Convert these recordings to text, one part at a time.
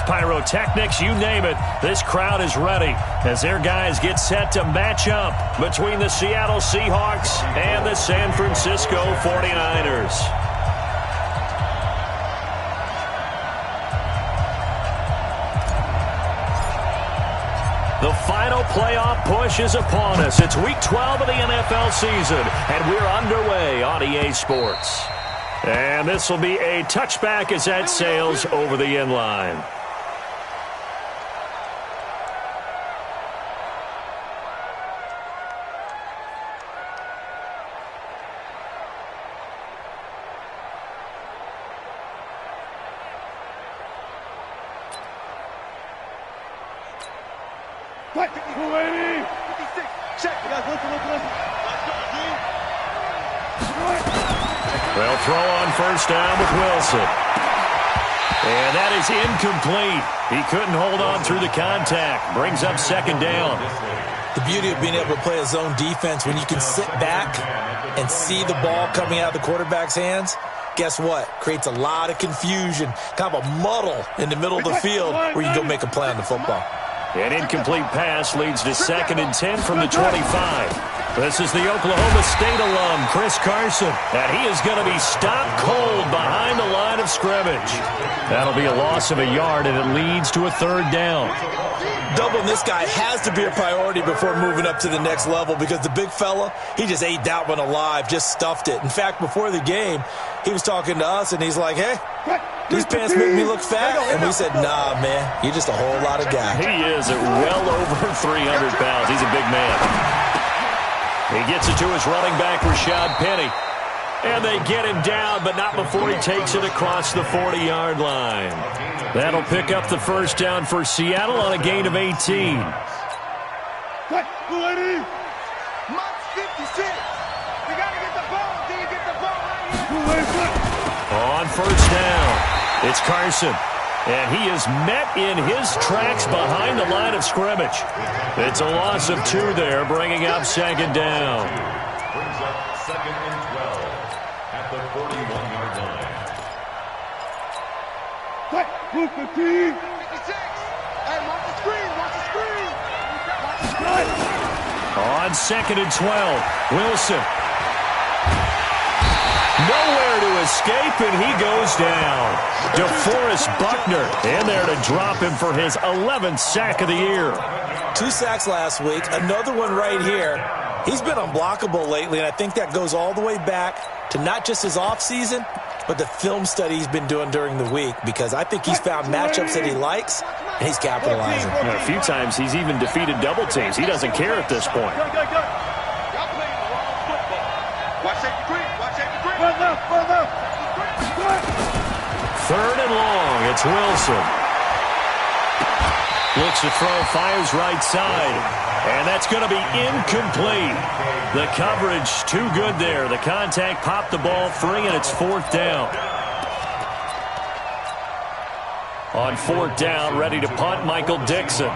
pyrotechnics, you name it. This crowd is ready as their guys get set to match up between the Seattle Seahawks and the San Francisco 49ers. The final playoff push is upon us. It's Week 12 of the NFL season, and we're underway on EA Sports. And this will be a touchback as that sails over the end line. They'll throw on first down with Wilson. And that is incomplete. He couldn't hold on through the contact. Brings up second down. The beauty of being able to play a zone defense, when you can sit back and see the ball coming out of the quarterback's hands, guess what? Creates a lot of confusion, kind of a muddle in the middle of the field where you can go make a play on the football. An incomplete pass leads to 2nd and 10 from the 25. This is the Oklahoma State alum, Chris Carson, and he is going to be stopped cold behind the line of scrimmage. That'll be a loss of a yard, and it leads to a 3rd down. Doubling this guy has to be a priority before moving up to the next level, because the big fella, he just ate that one alive, just stuffed it. In fact, before the game, he was talking to us, and he's like, hey, these pants make me look fat. And we said, nah, man, you're just a whole lot of guy. He is at well over 300 pounds. He's a big man. He gets it to his running back, Rashad Penny. And they get him down, but not before he takes it across the 40-yard line. That'll pick up the first down for Seattle on a gain of 18. On first down, it's Carson. And he is met in his tracks behind the line of scrimmage. It's a loss of 2 there, bringing up 2nd down. Brings up 2nd and 12 at the 41-yard line. Move the team. 56. Hey, watch the screen. Watch the screen. On 2nd and 12, Wilson. Nowhere to escape, and he goes down. DeForest Buckner in there to drop him for his 11th sack of the year. 2 sacks last week, another one right here. He's been unblockable lately, and I think that goes all the way back to not just his offseason, but the film study he's been doing during the week, because I think he's found matchups that he likes, and he's capitalizing. A few times he's even defeated double teams. He doesn't care at this point. Third and long, it's Wilson. Looks to throw, fires right side, and that's going to be incomplete. The coverage too good there. The contact popped the ball free, and it's 4th down. On 4th down, ready to punt, Michael Dixon.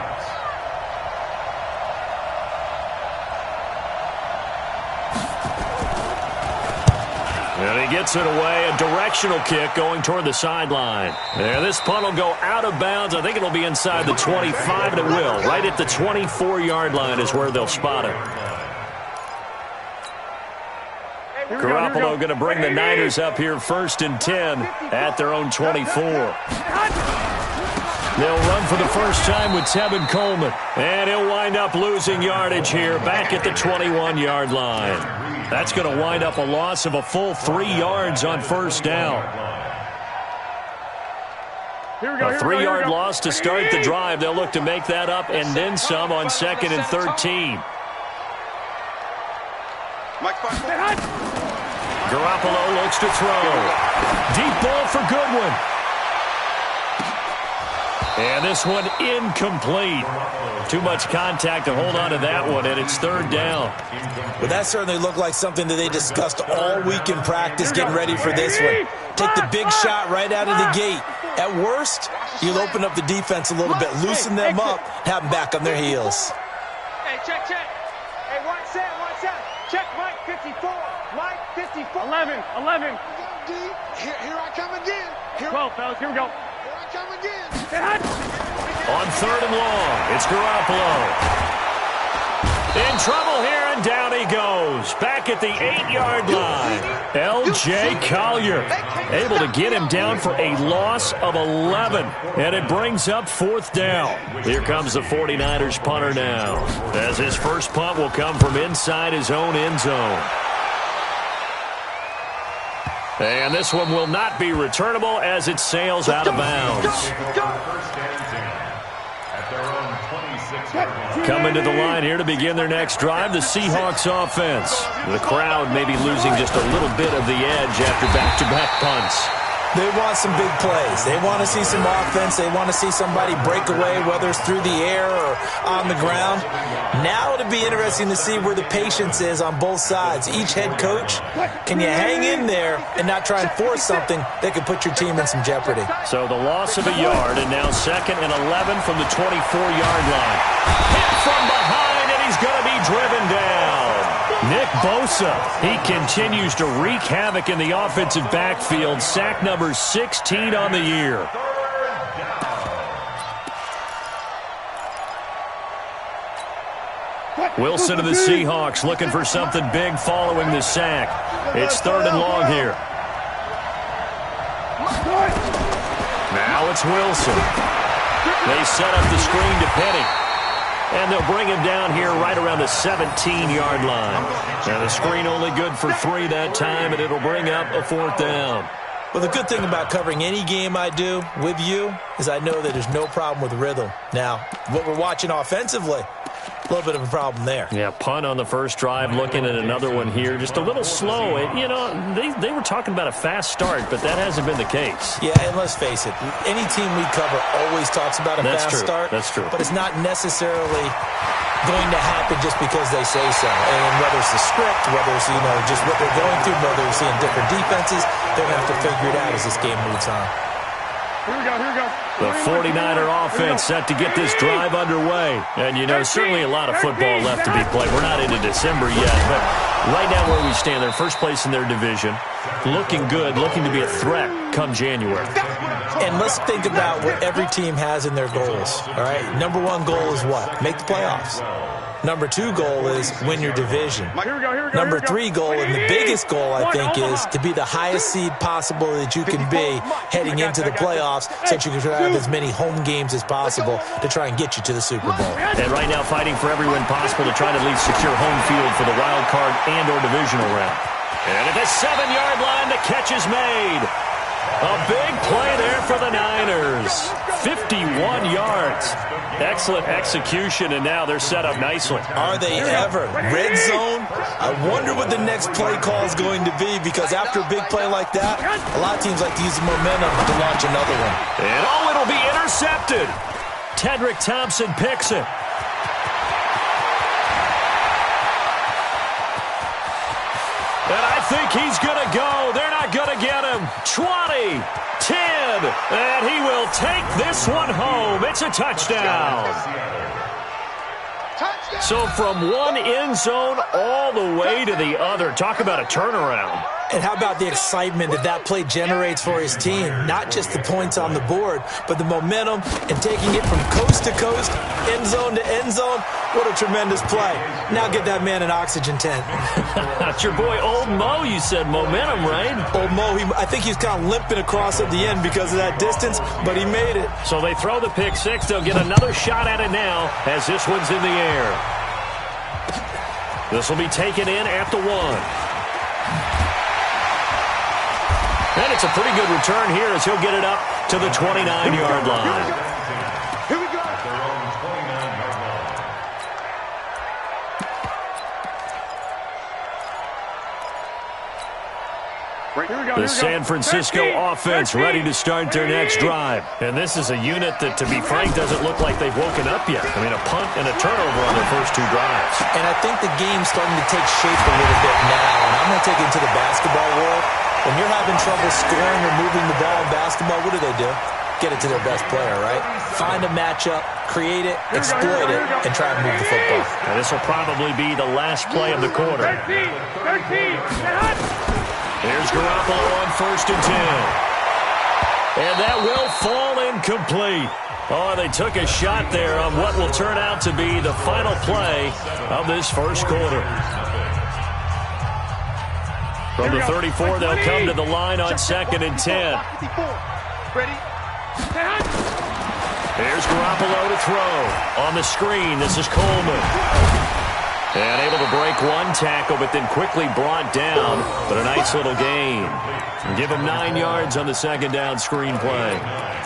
And he gets it away, a directional kick going toward the sideline. And this punt will go out of bounds. I think it'll be inside the 25, and it will. Right at the 24-yard line is where they'll spot it. Garoppolo going to bring the Niners up here 1st and 10 at their own 24. They'll run for the first time with Tevin Coleman. And he'll wind up losing yardage here back at the 21-yard line. That's going to wind up a loss of a full 3 yards on first down. A 3-yard loss to start the drive. They'll look to make that up and then some on 2nd and 13. Garoppolo looks to throw. Deep ball for Goodwin. And this one incomplete. Too much contact to hold on to that one, and it's 3rd down. But that certainly looked like something that they discussed all week in practice, getting ready for this one. Take the big shot right out of the gate. At worst, you'll open up the defense a little bit, loosen them up, have them back on their heels. Hey, check. Hey, one set. Check Mike 54. Mike 54. 11. Here I come again. 12, fellas. Here we go. Here I come again. On 3rd and long, it's Garoppolo. In trouble here, and down he goes. Back at the 8-yard line. L.J. Collier able to get him down for a loss of 11. And it brings up 4th down. Here comes the 49ers punter now, as his first punt will come from inside his own end zone. And this one will not be returnable as it sails out of bounds. Coming to the line here to begin their next drive, the Seahawks offense. The crowd may be losing just a little bit of the edge after back-to-back punts. They want some big plays. They want to see some offense. They want to see somebody break away, whether it's through the air or on the ground. Now it'll be interesting to see where the patience is on both sides. Each head coach, can you hang in there and not try and force something that could put your team in some jeopardy? So the loss of a yard, and now 2nd and 11 from the 24-yard line. Hit from behind, and he's going to be driven down. Nick Bosa, he continues to wreak havoc in the offensive backfield. Sack number 16 on the year. Wilson of the Seahawks looking for something big following the sack. It's 3rd and long here. Now it's Wilson. They set up the screen to Penny. And they'll bring him down here right around the 17-yard line. And the screen only good for 3 that time, and it'll bring up a 4th down. Well, the good thing about covering any game I do with you is I know that there's no problem with rhythm. Now, what we're watching offensively, a little bit of a problem there. Yeah, punt on the first drive, looking at another one here. Just a little slow. You know, they were talking about a fast start, but that hasn't been the case. Yeah, and let's face it, any team we cover always talks about a fast start. That's true. But it's not necessarily going to happen just because they say so. And whether it's the script, whether it's, just what they're going through, whether they're seeing different defenses, they're going to have to figure it out as this game moves on. Here we go. The 49er offense set to get this drive underway. And, certainly a lot of football left to be played. We're not into December yet, but right now where we stand, they're first place in their division. Looking good, looking to be a threat come January. And let's think about what every team has in their goals, all right? Number 1 goal is what? Make the playoffs. Number 2 goal is win your division. Number 3 goal, and the biggest goal, I think, is to be the highest seed possible that you can be heading into the playoffs so that you can have as many home games as possible to try and get you to the Super Bowl. And right now fighting for every win possible to try to at least secure home field for the wild card and or divisional round. And at the 7-yard line, the catch is made. A big play there for the Niners. 51 yards. Excellent execution, and now they're set up nicely. Are they ever? Red zone? I wonder what the next play call is going to be, because after a big play like that, a lot of teams like to use the momentum to launch another one. And it'll be intercepted. Tedrick Thompson picks it. And I think he's going to go. They're not going to get him. 20, 10, and he will take this one home. It's a touchdown. So from one end zone all the way to the other. Talk about a turnaround. And how about the excitement that play generates for his team? Not just the points on the board, but the momentum and taking it from coast to coast, end zone to end zone. What a tremendous play. Now get that man an oxygen tent. That's your boy, Old Mo. You said momentum, right? Old Mo, I think he's kind of limping across at the end because of that distance, but he made it. So they throw the pick six. They'll get another shot at it now as this one's in the air. This will be taken in at the 1. And it's a pretty good return here as he'll get it up to the 29-yard line. Here we go. The San Francisco offense ready to start their next drive. And this is a unit that, to be frank, doesn't look like they've woken up yet. I mean, a punt and a turnover on their first 2 drives. And I think the game's starting to take shape a little bit now. And I'm going to take it to the basketball world. When you're having trouble scoring or moving the ball in basketball, what do? Get it to their best player, right? Find a matchup, create it, exploit it, and try and move the football. Now, this will probably be the last play of the quarter. 13. Here's Garoppolo on 1st and 10. And that will fall incomplete. Oh, they took a shot there on what will turn out to be the final play of this first quarter. From the 34, they'll come to the line on 2nd and 10. Ready? Here's Garoppolo to throw. On the screen, this is Coleman. And able to break one tackle, but then quickly brought down. But a nice little gain. And give him 9 yards on the 2nd down screen play.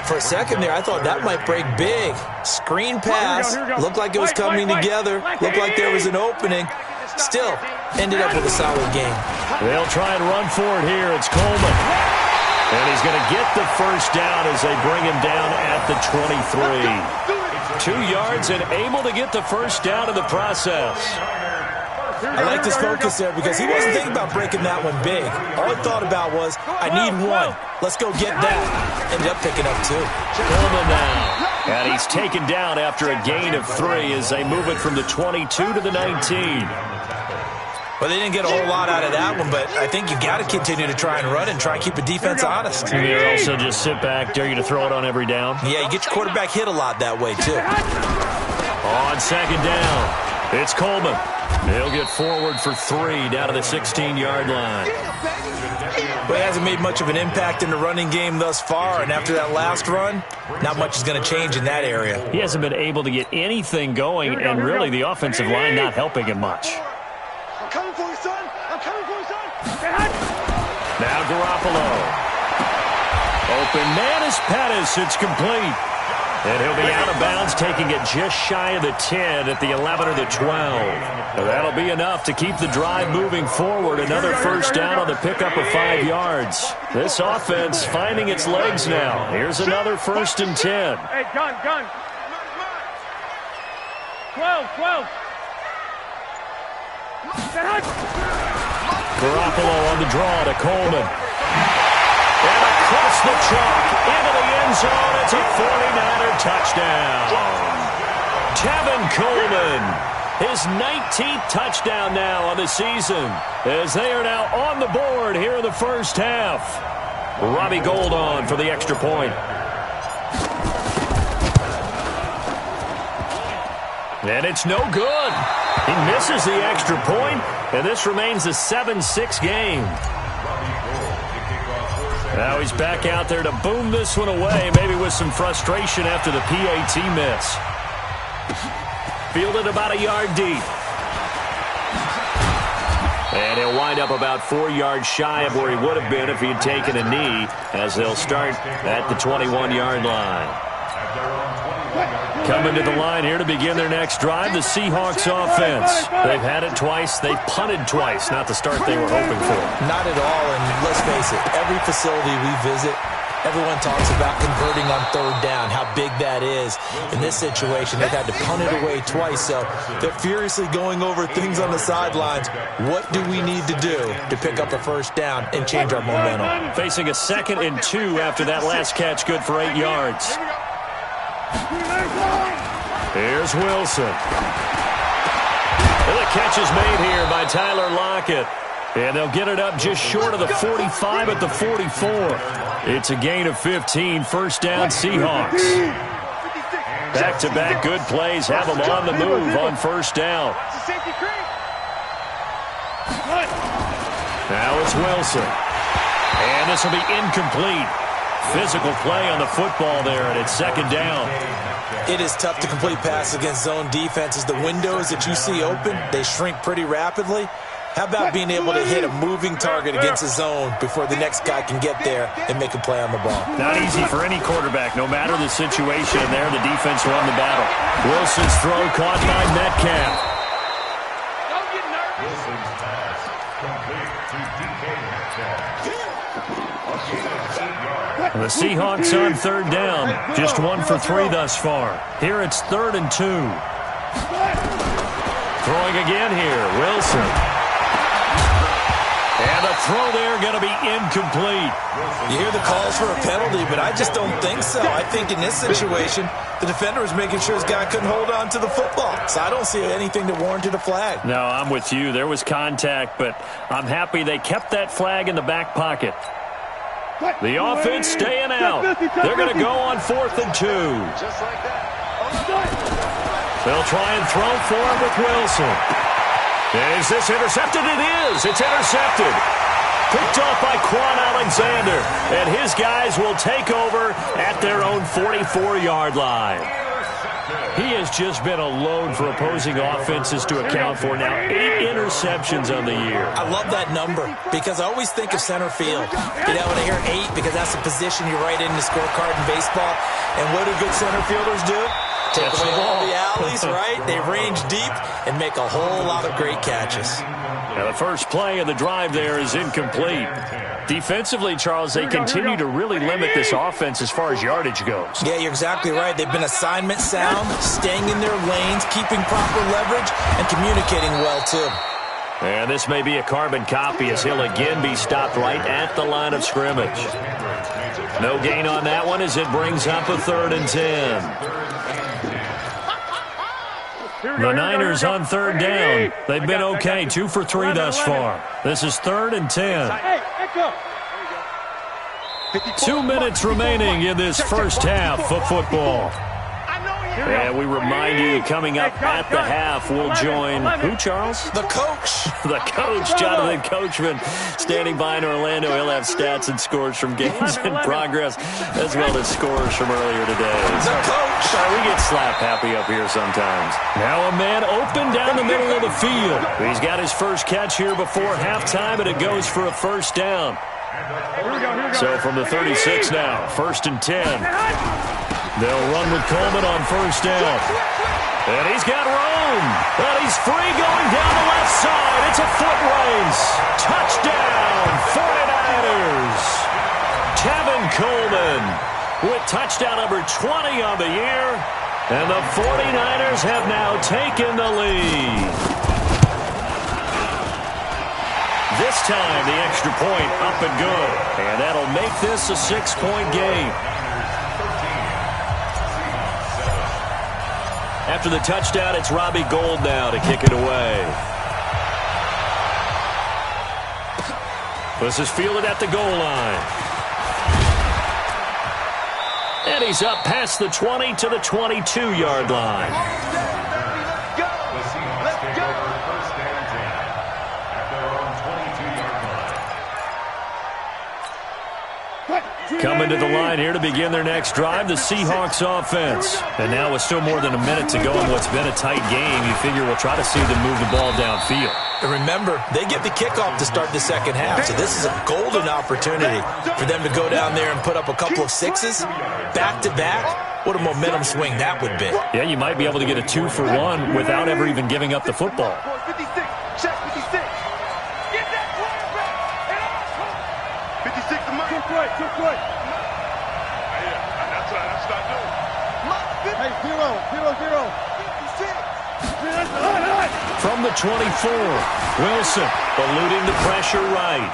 For a second there, I thought that might break big. Screen pass. Looked like it was coming together. Looked like there was an opening. Still, ended up with a solid game. They'll try and run for it here. It's Coleman. And he's going to get the first down as they bring him down at the 23. 2 yards and able to get the first down in the process. I like this focus there because he wasn't thinking about breaking that one big. All he thought about was, I need one. Let's go get that. Ended up picking up 2. Coleman now. And he's taken down after a gain of 3 as they move it from the 22 to the 19. Well, they didn't get a whole lot out of that one, but I think you got to continue to try and run and try and keep the defense honest. And you also just sit back, dare you to throw it on every down. Yeah, you get your quarterback hit a lot that way, too. On 2nd down, it's Coleman. He'll get forward for 3 down to the 16-yard line. But he hasn't made much of an impact in the running game thus far, and after that last run, not much is going to change in that area. He hasn't been able to get anything going, and really the offensive line not helping him much. I'm coming for you, son. I'm coming for you, son. Now Garoppolo. Open man is Pettis. It's complete. And he'll be out of bounds, taking it just shy of the 10 at the 11 or the 12. Now that'll be enough to keep the drive moving forward. Another first down on the pickup of 5 yards. This offense finding its legs now. Here's another 1st and 10. Hey, gun. 12. Garoppolo on the draw to Coleman. And across the chalk into the end zone. It's a 49er touchdown. Tevin Coleman, his 19th touchdown now on the season, as they are now on the board here in the first half. Robbie Gould on for the extra point. And it's no good. He misses the extra point, and this remains a 7-6 game. Now he's back out there to boom this one away, maybe with some frustration after the PAT miss. Fielded about a yard deep. And he'll wind up about 4 yards shy of where he would have been if he had taken a knee, as they'll start at the 21-yard line. Coming to the line here to begin their next drive, the Seahawks offense. They've had it twice. They've punted twice. Not the start they were hoping for. Not at all, and let's face it, every facility we visit, everyone talks about converting on 3rd down, how big that is. In this situation, they've had to punt it away twice, so they're furiously going over things on the sidelines. What do we need to do to pick up a first down and change our momentum? Facing a 2nd and 2 after that last catch, good for 8 yards. Here's Wilson. And the catch is made here by Tyler Lockett. And they'll get it up just short of the 45 at the 44. It's a gain of 15, first down Seahawks. Back-to-back good plays have them on the move on first down. Now it's Wilson. And this will be incomplete. Physical play on the football there, and it's 2nd down. It is tough to complete passes against zone defenses. The windows that you see open, they shrink pretty rapidly. How about being able to hit a moving target against a zone before the next guy can get there and make a play on the ball? Not easy for any quarterback, no matter the situation. And there, the defense won the battle. Wilson's throw caught by Metcalf. Don't get nervous. Wilson's pass complete to DK Metcalf. The Seahawks on 3rd down. Just 1 for 3 thus far. Here it's 3rd and 2. Throwing again here, Wilson. And the throw there going to be incomplete. You hear the calls for a penalty, but I just don't think so. I think in this situation, the defender was making sure his guy couldn't hold on to the football. So I don't see anything that warranted a flag. No, I'm with you. There was contact, but I'm happy they kept that flag in the back pocket. The offense staying out. They're going to go on 4th and 2. Just like that. They'll try and throw for it with Wilson. Is this intercepted? It is. It's intercepted. Picked off by Quan Alexander. And his guys will take over at their own 44-yard line. He has just been a load for opposing offenses to account for now. 8 interceptions on the year. I love that number because I always think of center field. You know, when I hear 8, because that's the position you write in the scorecard in baseball. And what do good center fielders do? Take away all the alleys, right? They range deep and make a whole lot of great catches. Now the first play of the drive there is incomplete. Defensively, Charles, they continue to really limit this offense as far as yardage goes. Yeah, you're exactly right. They've been assignment sound, staying in their lanes, keeping proper leverage, and communicating well, too. And this may be a carbon copy as he'll again be stopped right at the line of scrimmage. No gain on that one as it brings up a 3rd and 10. The Niners on 3rd down. They've been okay, 2 for 3 thus far. This is 3rd and 10. 2 minutes remaining in this first half of football. And we remind you, coming up at the half, we'll join who, Charles? The coach. The coach, Jonathan Coachman, standing by in Orlando. He'll have stats and scores from games in progress, as well as scores from earlier today. The coach. We get slap happy up here sometimes. Now a man open down the middle of the field. He's got his first catch here before halftime, and it goes for a 1st down. So from the 36 now, 1st and 10. They'll run with Coleman on 1st down. And he's got room. But he's free going down the left side. It's a foot race. Touchdown, 49ers. Tevin Coleman with touchdown number 20 on the year. And the 49ers have now taken the lead. This time, the extra point up and good. And that'll make this a 6-point game. After the touchdown, it's Robbie Gould now to kick it away. This is fielded at the goal line. And he's up past the 20 to the 22-yard line. Coming to the line here to begin their next drive, the Seahawks offense. And now with still more than a minute to go in what's been a tight game, you figure we'll try to see them move the ball downfield. And remember, they get the kickoff to start the second half, so this is a golden opportunity for them to go down there and put up a couple of 6s back-to-back. What a momentum swing that would be. Yeah, you might be able to get a 2-for-1 without ever even giving up the football. 56, check 56. Get that quarterback. 56 to Mike. Too quick. That's what I start doing. Hey, 0. 56. From the 24, Wilson eluding the pressure right.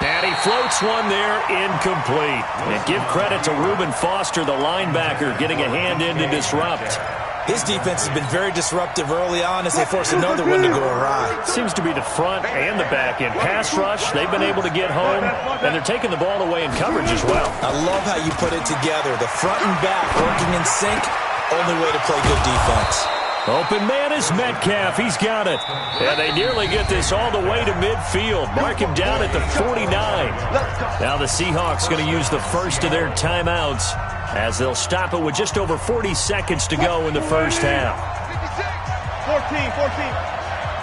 And he floats one there, incomplete. And give credit to Reuben Foster, the linebacker, getting a hand in to disrupt. His defense has been very disruptive early on as they force another one to go awry. Seems to be the front and the back end. Pass rush, they've been able to get home, and they're taking the ball away in coverage as well. I love how you put it together. The front and back working in sync, only way to play good defense. Open man is Metcalf. He's got it. And they nearly get this all the way to midfield. Mark him down at the 49. Now the Seahawks going to use the first of their timeouts as they'll stop it with just over 40 seconds to go in the first half. 14.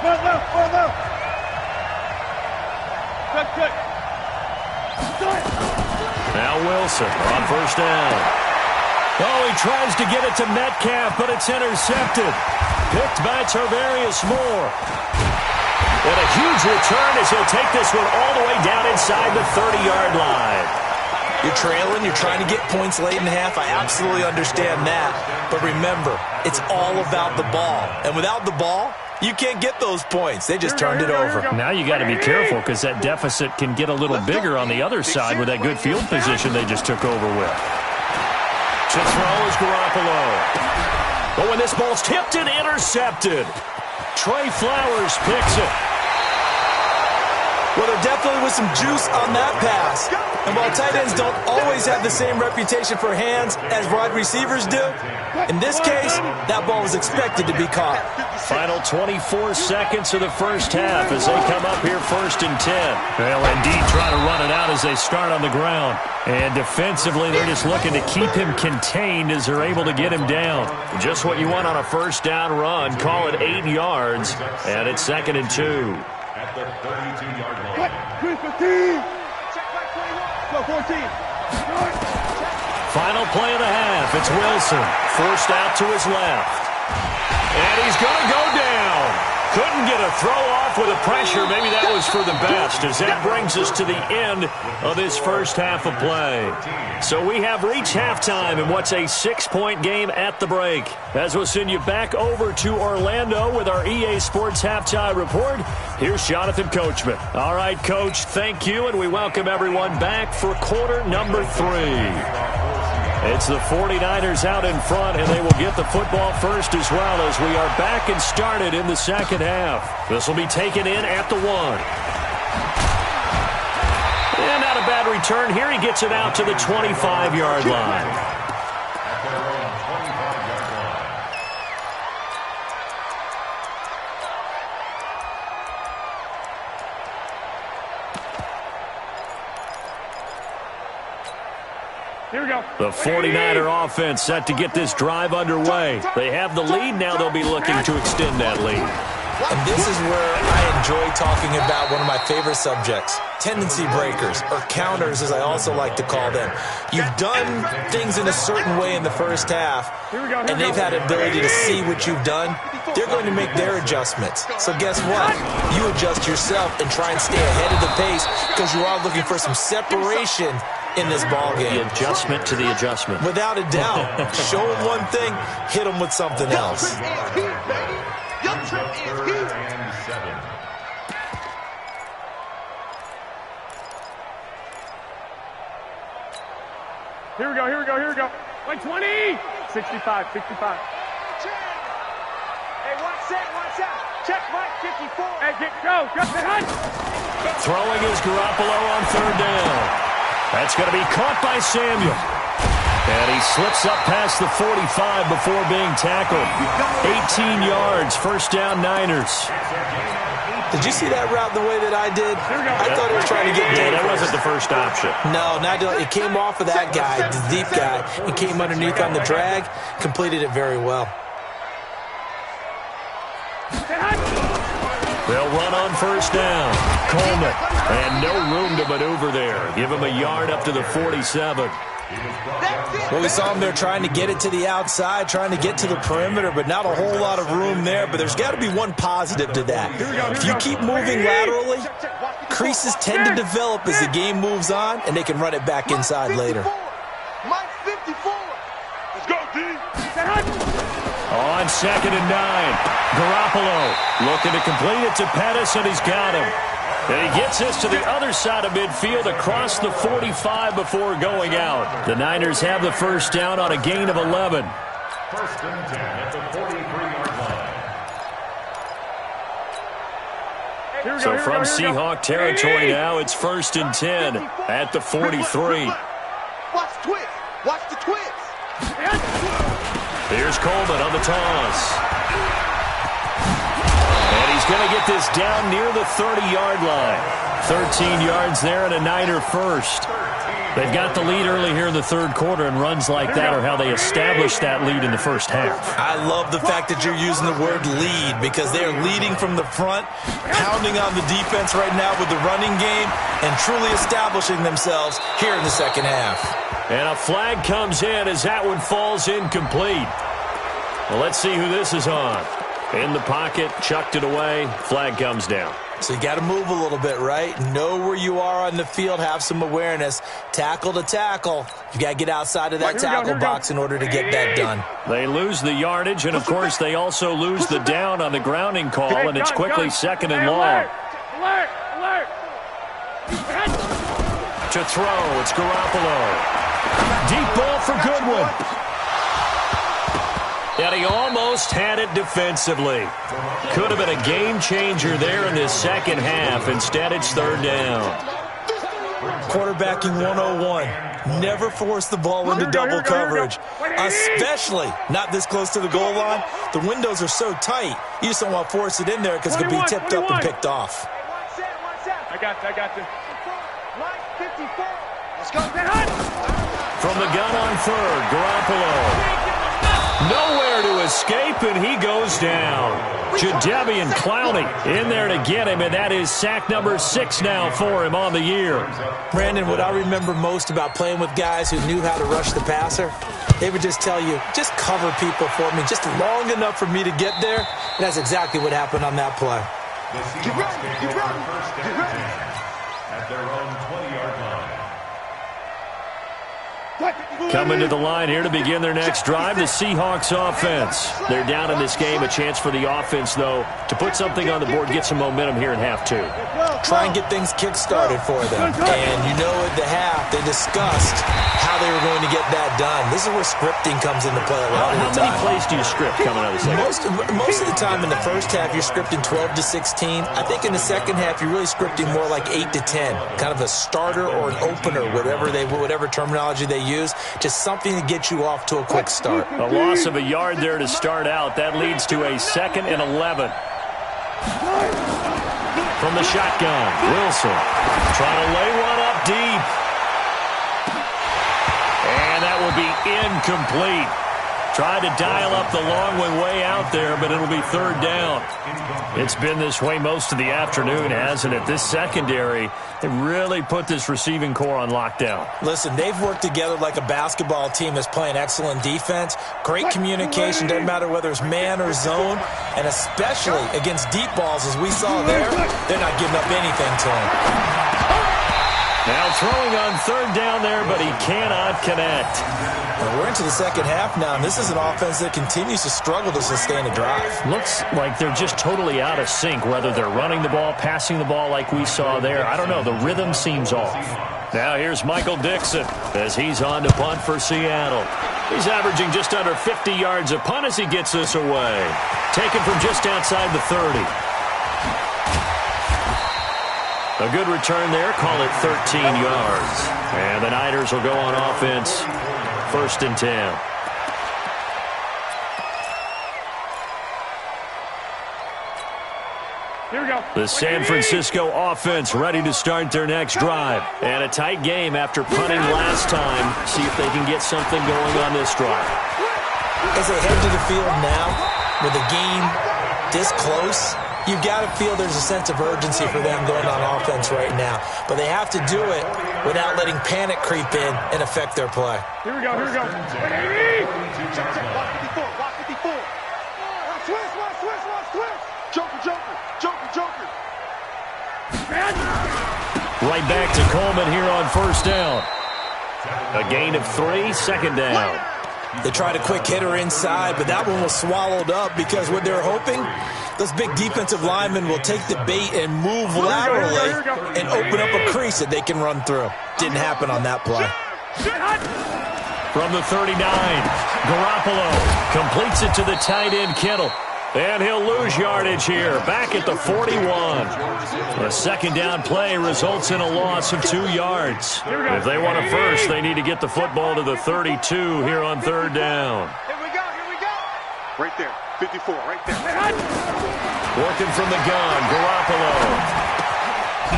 No. Quick. Now Wilson on 1st down. Oh, he tries to get it to Metcalf, but it's intercepted. Picked by Tarvarius Moore. And a huge return as he'll take this one all the way down inside the 30-yard line. You're trailing, you're trying to get points late in the half. I absolutely understand that. But remember, it's all about the ball. And without the ball, you can't get those points. They just turned it over. Now you got to be careful because that deficit can get a little bigger on the other side with that good field position they just took over with. To throw is Garoppolo. But when this ball's tipped and intercepted, Trey Flowers picks it. Well, there definitely was some juice on that pass. And while tight ends don't always have the same reputation for hands as wide receivers do, in this case, that ball was expected to be caught. Final 24 seconds of the first half as they come up here 1st and 10. Well, indeed, try to run it out as they start on the ground. And defensively, they're just looking to keep him contained as they're able to get him down. Just what you want on a first down run. Call it 8 yards, and it's 2nd and 2. At the 32-yard line. 14. Final play of the half. It's Wilson. Forced out to his left. And he's going to go down. Couldn't get a throw off with the pressure. Maybe that was for the best, as that brings us to the end of this first half of play. So we have reached halftime in what's a 6-point game at the break. As we'll send you back over to Orlando with our EA Sports Halftime Report, here's Jonathan Coachman. All right, Coach, thank you, and we welcome everyone back for quarter number 3. It's the 49ers out in front, and they will get the football first as well as we are back and started in the second half. This will be taken in at the 1. And not a bad return here. He gets it out to the 25-yard line. Here we go. The 49er offense set to get this drive underway. They have the lead. Now they'll be looking to extend that lead. And this is where I enjoy talking about one of my favorite subjects, tendency breakers, or counters as I also like to call them. You've done things in a certain way in the first half, and they've had an ability to see what you've done. They're going to make their adjustments. So guess what? You adjust yourself and try and stay ahead of the pace because you are looking for some separation in this ball game. The adjustment to the adjustment. Without a doubt. Show them one thing, hit them with something else. Here we go. Like 20. 65. Hey, one set. Check, Mike, 54. Hey, go. Throwing is Garoppolo on 3rd down. That's going to be caught by Samuel. And he slips up past the 45 before being tackled. 18 yards, 1st down Niners. Did you see that route the way that I did? I thought he was trying to get Yeah, that wasn't the first option. No, it came off of that guy, the deep guy, and came underneath on the drag, completed it very well. They'll run on 1st down. Coleman. And no room to maneuver there. Give him a yard up to the 47. Well, we saw him there trying to get it to the outside, trying to get to the perimeter, but not a whole lot of room there. But there's got to be one positive to that. If you keep moving laterally, creases tend to develop as the game moves on, and they can run it back inside later. Mike, 54. Let's go, D. On 2nd and 9. Garoppolo looking to complete it to Pettis, and he's got him. And he gets this to the other side of midfield across the 45 before going out. The Niners have the 1st down on a gain of 11. 1st and 10 at the 43-yard line. So from Seahawk territory now, it's 1st and 10 at the 43. Watch the twist. Here's Coleman on the toss. And he's going to get this down near the 30-yard line. 13 yards there and a Niner 1st. They've got the lead early here in the 3rd quarter, and runs like that are how they establish that lead in the 1st half. I love the fact that you're using the word lead because they're leading from the front, pounding on the defense right now with the running game, and truly establishing themselves here in the 2nd half. And a flag comes in as that one falls incomplete. Well, let's see who this is on. In the pocket, chucked it away, flag comes down. So you got to move a little bit, right? Know where you are on the field, have some awareness. Tackle to tackle. You got to get outside of that tackle box in order to get that done. They lose the yardage, and of course they also lose the down on the grounding call, and it's quickly 2nd and long. Alert! To throw, it's Garoppolo. Deep ball for Goodwin. And But he almost had it defensively. Could have been a game changer there in this second half. Instead, it's third down. Quarterbacking 101. Never force the ball into double coverage, especially not this close to the goal line. The windows are so tight, you just don't want to force it in there because it could be tipped up and picked off. I got you. Line 54. Let's go. From the gun on third, Garoppolo. Nowhere to escape, and he goes down. Jadeveon Clowney in there to get him, and that is sack number 6 now for him on the year. Brandon, what I remember most about playing with guys who knew how to rush the passer, they would just tell you, just cover people for me, just long enough for me to get there. And that's exactly what happened on that play. Get ready. At their own 20-yard line. Coming to the line here to begin their next drive, the Seahawks offense. They're down in this game. A chance for the offense, though, to put something on the board, get some momentum here in half 2. Try and get things kick-started for them. And you know at the half, they discussed how they were going to get that done. This is where scripting comes into play a lot of the time. How many plays do you script coming out of the second? Most of the time in the first half, you're scripting 12 to 16. I think in the second half, you're really scripting more like 8 to 10. Kind of a starter or an opener, whatever terminology they use. Just something to get you off to a quick start. A loss of a yard there to start out. That leads to a 2nd and 11. From the shotgun, Wilson trying to lay one up deep. And that will be incomplete. Tried to dial up the long way out there, but it'll be third down. It's been this way most of the afternoon, hasn't it? This secondary, they really put this receiving core on lockdown. Listen, they've worked together like a basketball team that's playing excellent defense. Great communication, doesn't matter whether it's man or zone, and especially against deep balls, as we saw there, they're not giving up anything to them. Now throwing on third down there, but he cannot connect. Well, we're into the second half now, and this is an offense that continues to struggle to sustain a drive. Looks like they're just totally out of sync, whether they're running the ball, passing the ball like we saw there. I don't know. The rhythm seems off. Now here's Michael Dixon as he's on to punt for Seattle. He's averaging just under 50 yards a punt as he gets this away. Taken from just outside the 30. A good return there. Call it 13 yards. And the Niners will go on offense. 1st and 10. Here we go. The San Francisco offense ready to start their next drive. And a tight game after punting last time. See if they can get something going on this drive. As they head to the field now, with the game this close, you've got to feel there's a sense of urgency for them going on offense right now. But they have to do it without letting panic creep in and affect their play. Here we go. Block 54. Switch. Joker. Right back to Coleman here on 1st down. A gain of 3, 2nd down. They tried a quick hitter inside, but that one was swallowed up because what they're hoping, those big defensive linemen will take the bait and move laterally and open up a crease that they can run through. Didn't happen on that play. From the 39, Garoppolo completes it to the tight end, Kittle. And he'll lose yardage here, back at the 41. A 2nd down play results in a loss of 2 yards. If they want a first, they need to get the football to the 32 here on 3rd down. Here we go. Right there. 54, right there. Working from the gun, Garoppolo.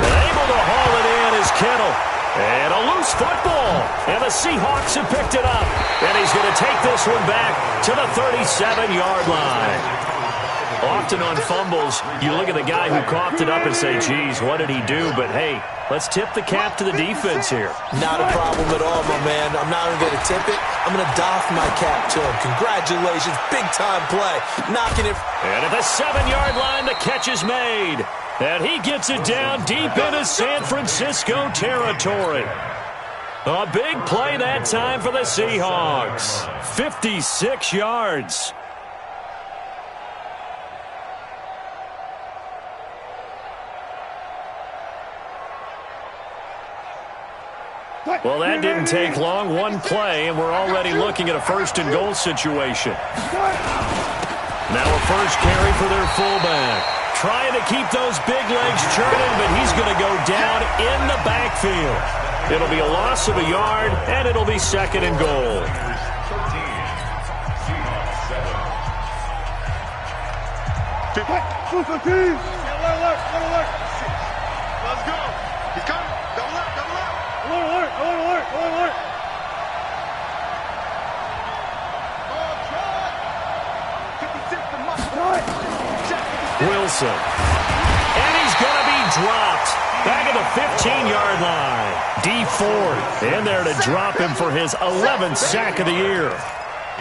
Able to haul it in is Kittle. And a loose football. And the Seahawks have picked it up. And he's going to take this one back to the 37-yard line. Often on fumbles, you look at the guy who coughed it up and say, geez, what did he do? But, hey, let's tip the cap to the defense here. Not a problem at all, my man. I'm not even going to tip it. I'm going to doff my cap to him. Congratulations. Big-time play. Knocking it. And at the 7-yard line, the catch is made. And he gets it down deep into San Francisco territory. A big play that time for the Seahawks. 56 yards. Well, that didn't take long. One play, and we're already looking at a first-and-goal situation. Now a first carry for their fullback. Trying to keep those big legs churning, but he's going to go down in the backfield. It'll be a loss of a yard, and it'll be second and goal. Let's go. He's coming. Double up, double up. Alert. Wilson. And he's going to be dropped. Back at the 15-yard line. D4 in there to drop him for his 11th sack of the year.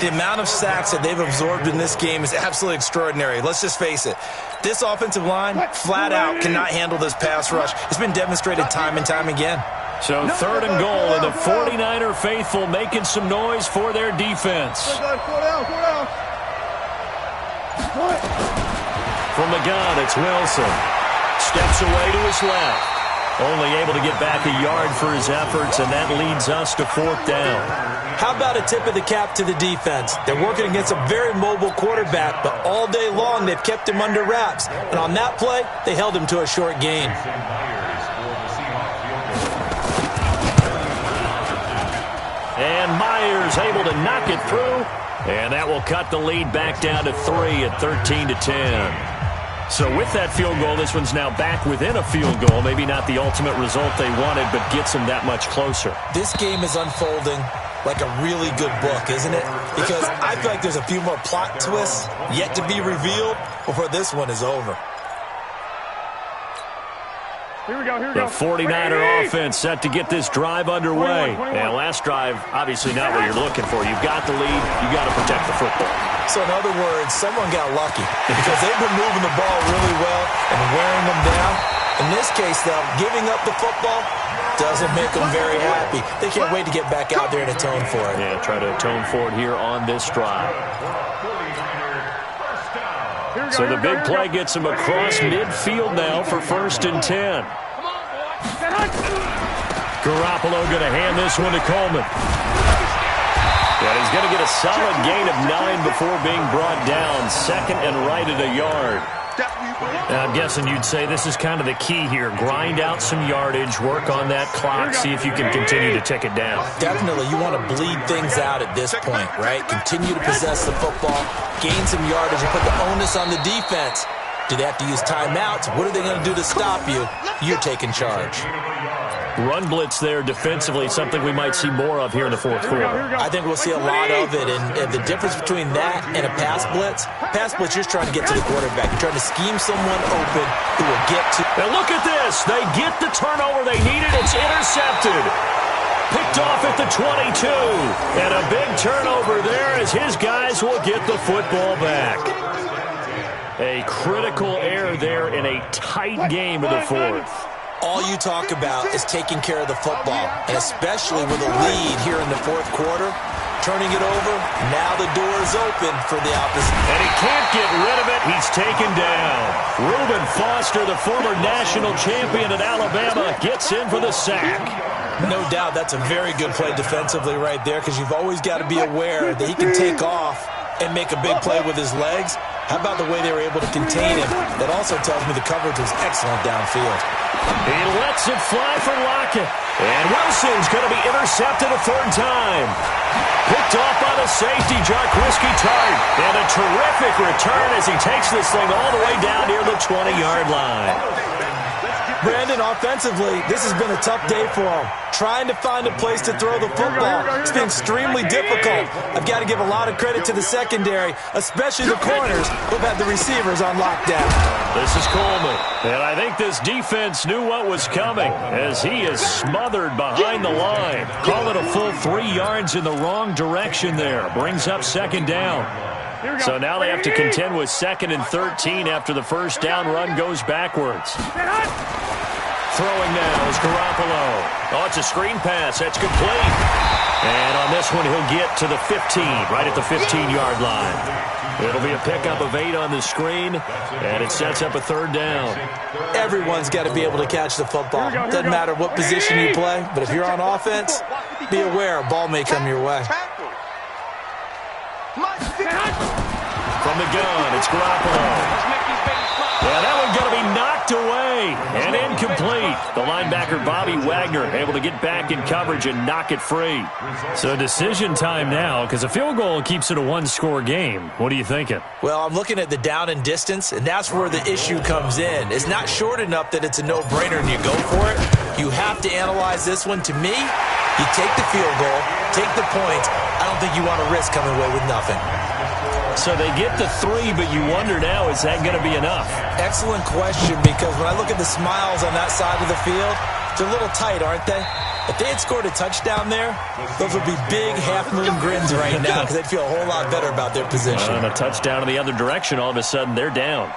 The amount of sacks that they've absorbed in this game is absolutely extraordinary. Let's just face it. This offensive line, flat out, cannot handle this pass rush. It's been demonstrated time and time again. So third and goal, and the 49er faithful making some noise for their defense. From the gun, it's Wilson. Steps away to his left. Only able to get back a yard for his efforts, and that leads us to fourth down. How about a tip of the cap to the defense? They're working against a very mobile quarterback, but all day long they've kept him under wraps. And on that play, they held him to a short gain. And Myers able to knock it through, and that will cut the lead back down to 3 at 13-10. So with that field goal, this one's now back within a field goal. Maybe not the ultimate result they wanted, but gets them that much closer. This game is unfolding like a really good book, isn't it? Because I feel like there's a few more plot twists yet to be revealed before this one is over. Here we go. The 49er offense set to get this drive underway. 21. And last drive, obviously not what you're looking for. You've got the lead. You've got to protect the football. So in other words, someone got lucky because they've been moving the ball really well and wearing them down. In this case, though, giving up the football doesn't make them very happy. They can't wait to get back out there and atone for it. Yeah, try to atone for it here on this drive. So the big play gets him across midfield now for 1st and 10. Garoppolo going to hand this one to Coleman. And he's going to get a solid gain of 9 before being brought down. Second and right at a yard. And I'm guessing you'd say this is kind of the key here. Grind out some yardage, work on that clock, see if you can continue to tick it down. Definitely. You want to bleed things out at this point, right? Continue to possess the football, gain some yardage, and put the onus on the defense. Do they have to use timeouts? What are they going to do to stop you? You're taking charge. Run blitz there defensively, something we might see more of here in the fourth quarter. I think we'll see a lot of it, and the difference between that and a pass blitz, you're just trying to get to the quarterback. You're trying to scheme someone open who will get to. Now look at this. They get the turnover they needed. It's intercepted. Picked off at the 22. And a big turnover there as his guys will get the football back. A critical error there in a tight game of the fourth. All you talk about is taking care of the football, and especially with a lead here in the fourth quarter, turning it over, now the door is open for the opposite. And he can't get rid of it. He's taken down. Reuben Foster, the former national champion at Alabama, gets in for the sack. No doubt that's a very good play defensively right there because you've always got to be aware that he can take off and make a big play with his legs. How about the way they were able to contain him? That also tells me the coverage was excellent downfield. He lets it fly for Lockett. And Wilson's going to be intercepted a third time. Picked off by the safety, Jarquiski Tart. And a terrific return as he takes this thing all the way down near the 20-yard line. Brandon, offensively, this has been a tough day for him. Trying to find a place to throw the football. It's been extremely difficult. I've got to give a lot of credit to the secondary, especially the corners who've had the receivers on lockdown. This is Coleman. And I think this defense knew what was coming as he is smothered behind the line. Call it a full 3 yards in the wrong direction there. Brings up second down. So now they have to contend with 2nd and 13 after the first down run goes backwards. Throwing now is Garoppolo. Oh, it's a screen pass. That's complete. And on this one, he'll get to the 15, right at the 15-yard line. It'll be a pickup of 8 on the screen, and it sets up a third down. Everyone's got to be able to catch the football. Doesn't matter what position you play, but if you're on offense, be aware a ball may come your way. From the gun, it's Garoppolo. Yeah, that one's going to be knocked away and incomplete. The linebacker, Bobby Wagner, able to get back in coverage and knock it free. So decision time now, because a field goal keeps it a one-score game. What are you thinking? Well, I'm looking at the down and distance, and that's where the issue comes in. It's not short enough that it's a no-brainer and you go for it. You have to analyze this one. To me, you take the field goal, take the points. I don't think you want to risk coming away with nothing. So they get the 3, but you wonder now, is that going to be enough? Excellent question, because when I look at the smiles on that side of the field, they're a little tight, aren't they? If they had scored a touchdown there, those would be big half-moon grins right now because they'd feel a whole lot better about their position. And a touchdown in the other direction, all of a sudden they're down.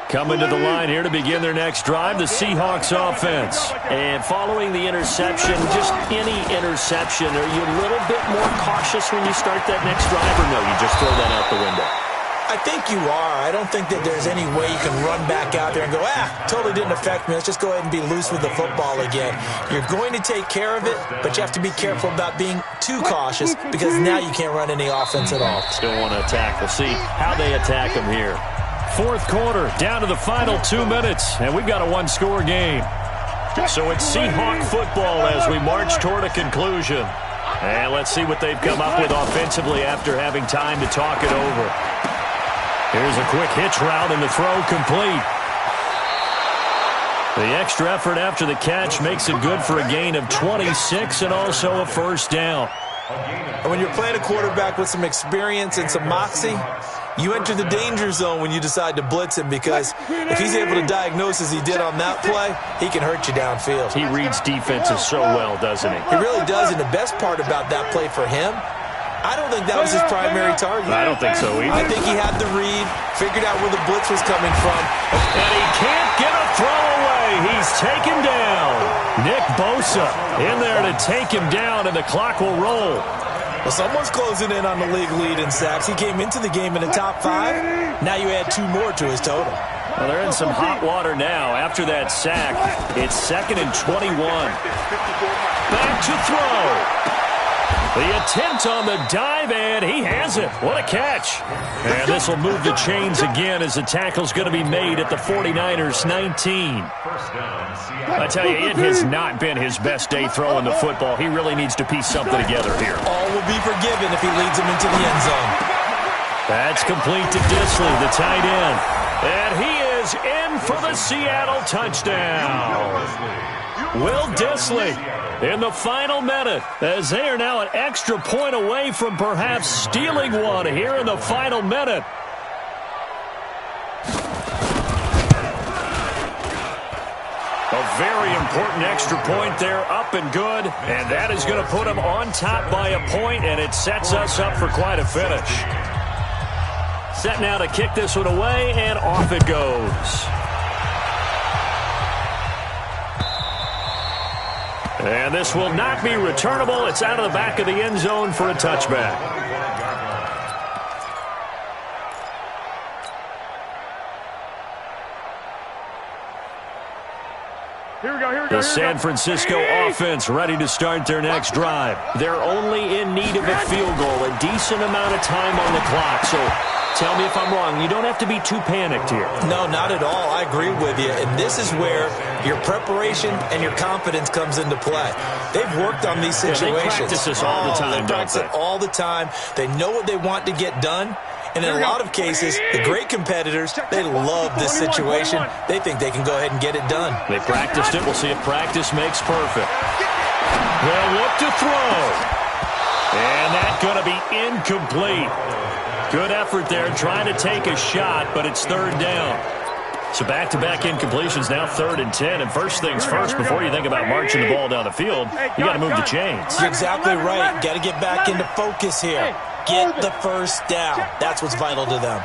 Coming to the line here to begin their next drive, the Seahawks offense. And following the interception, just any interception, are you a little bit more cautious when you start that next drive, or no, you just throw that out the window? I think you are. I don't think that there's any way you can run back out there and go, totally didn't affect me. Let's just go ahead and be loose with the football again. You're going to take care of it, but you have to be careful about being too cautious because now you can't run any offense at all. Still want to attack. We'll see how they attack them here. Fourth quarter, down to the final 2 minutes, and we've got a one-score game. So it's Seahawk football as we march toward a conclusion. And let's see what they've come up with offensively after having time to talk it over. Here's a quick hitch route and the throw complete. The extra effort after the catch makes it good for a gain of 26 and also a first down. And when you're playing a quarterback with some experience and some moxie, you enter the danger zone when you decide to blitz him because if he's able to diagnose as he did on that play, he can hurt you downfield. He reads defenses so well, doesn't he? He really does, and the best part about that play for him, I don't think that was his primary target. I don't think so either. I think he had the read, figured out where the blitz was coming from. And he can't get a throw away. He's taken down. Nick Bosa in there to take him down, and the clock will roll. Well, someone's closing in on the league lead in sacks. He came into the game in the top 5. Now you add 2 more to his total. Well, they're in some hot water now. After that sack, it's 2nd and 21. Back to throw. The attempt on the dive, and he has it. What a catch. And this will move the chains again as the tackle's going to be made at the 49ers 19. I tell you, it has not been his best day throwing the football. He really needs to piece something together here. All will be forgiven if he leads him into the end zone. That's complete to Disley, the tight end. And he is in for the Seattle touchdown. Will Disley in the final minute, as they are now an extra point away from perhaps stealing one here in the final minute. A very important extra point there, up and good, and that is going to put them on top by a point, and it sets us up for quite a finish. Set now to kick this one away, and off it goes. And this will not be returnable. It's out of the back of the end zone for a touchback. The San Francisco offense ready to start their next drive. They're only in need of a field goal, a decent amount of time on the clock. So tell me if I'm wrong. You don't have to be too panicked here. No, not at all. I agree with you. And this is where your preparation and your confidence comes into play. They've worked on these situations. Yeah, they practice this all the time, they practice it all the time. They know what they want to get done. And in a lot of cases, the great competitors, they love this situation. They think they can go ahead and get it done. They practiced it. We'll see if practice makes perfect. They'll look to throw. And that's going to be incomplete. Good effort there trying to take a shot, but it's third down. So back-to-back incompletions, now 3rd and 10. And first things first, before you think about marching the ball down the field, you got to move the chains. You're exactly right. Got to get back into focus here. Get the first down. That's what's vital to them.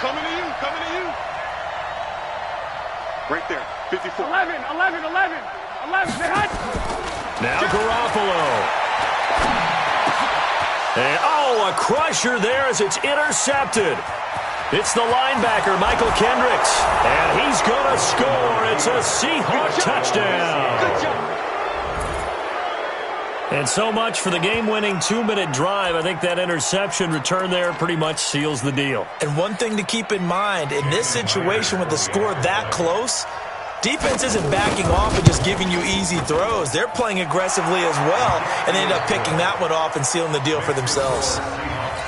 Coming to you, coming to you. Right there. 54. 11. Now Garoppolo. And, a crusher there as it's intercepted. It's the linebacker, Michael Kendricks. And he's going to score. It's a Seahawk touchdown. Good job. And so much for the game-winning 2-minute drive. I think that interception return there pretty much seals the deal. And one thing to keep in mind, in this situation with the score that close, defense isn't backing off and just giving you easy throws. They're playing aggressively as well, and they end up picking that one off and sealing the deal for themselves.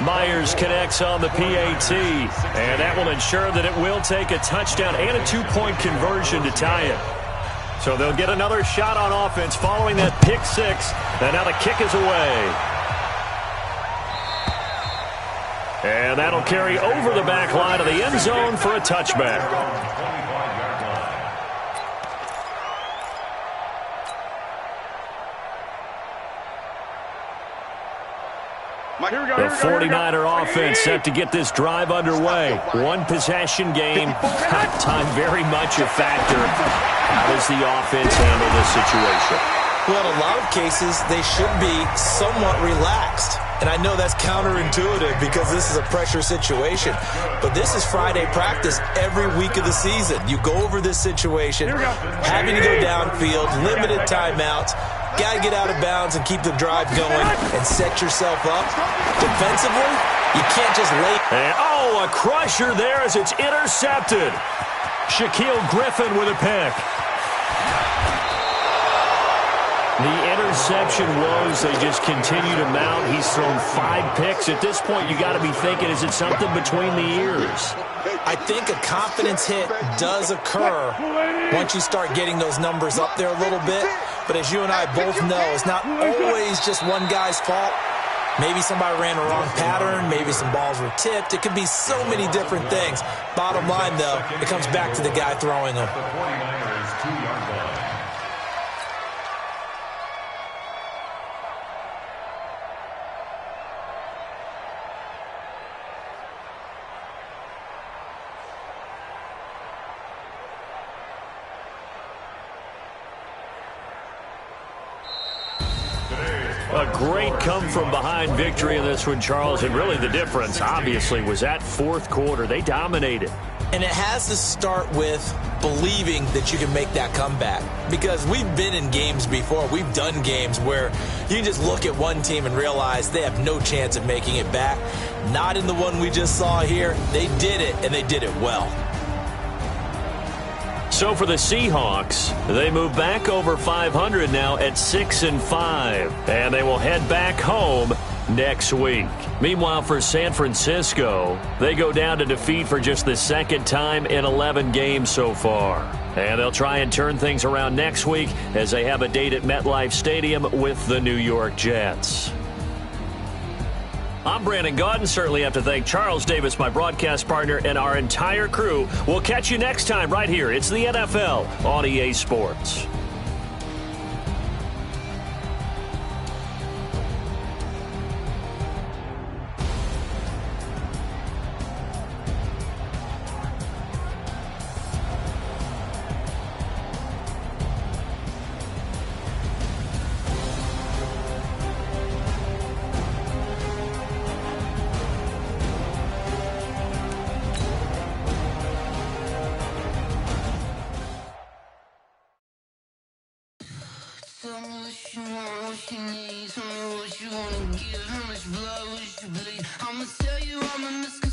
Myers connects on the PAT, and that will ensure that it will take a touchdown and a 2-point conversion to tie it. So they'll get another shot on offense following that pick six, and now the kick is away. And that'll carry over the back line of the end zone for a touchback. The 49er offense set to get this drive underway. One possession game. Time very much a factor. How does the offense handle this situation? Well, in a lot of cases, they should be somewhat relaxed. And I know that's counterintuitive because this is a pressure situation. But this is Friday practice every week of the season. You go over this situation, having to go downfield, limited timeouts. Got to get out of bounds and keep the drive going and set yourself up. Defensively, you can't just lay. And, a crusher there as it's intercepted. Shaquille Griffin with a pick. The interception woes, they just continue to mount. He's thrown 5 picks. At this point, you got to be thinking, is it something between the ears? I think a confidence hit does occur once you start getting those numbers up there a little bit. But as you and I both know, it's not always just one guy's fault. Maybe somebody ran a wrong pattern. Maybe some balls were tipped. It could be so many different things. Bottom line, though, it comes back to the guy throwing them. The 49ers 2-yard line. A great come-from-behind victory in this one, Charles, and really the difference, obviously, was that fourth quarter. They dominated. And it has to start with believing that you can make that comeback. Because we've been in games before. We've done games where you can just look at one team and realize they have no chance of making it back. Not in the one we just saw here. They did it, and they did it well. So for the Seahawks, they move back over 500 now at 6-5, and they will head back home next week. Meanwhile, for San Francisco, they go down to defeat for just the second time in 11 games so far. And they'll try and turn things around next week as they have a date at MetLife Stadium with the New York Jets. I'm Brandon Gaudin. Certainly have to thank Charles Davis, my broadcast partner, and our entire crew. We'll catch you next time right here. It's the NFL on EA Sports. Tell me what you want, what you need. Tell me what you wanna give. How much blood would you bleed? I'ma tell you I'm a misconception.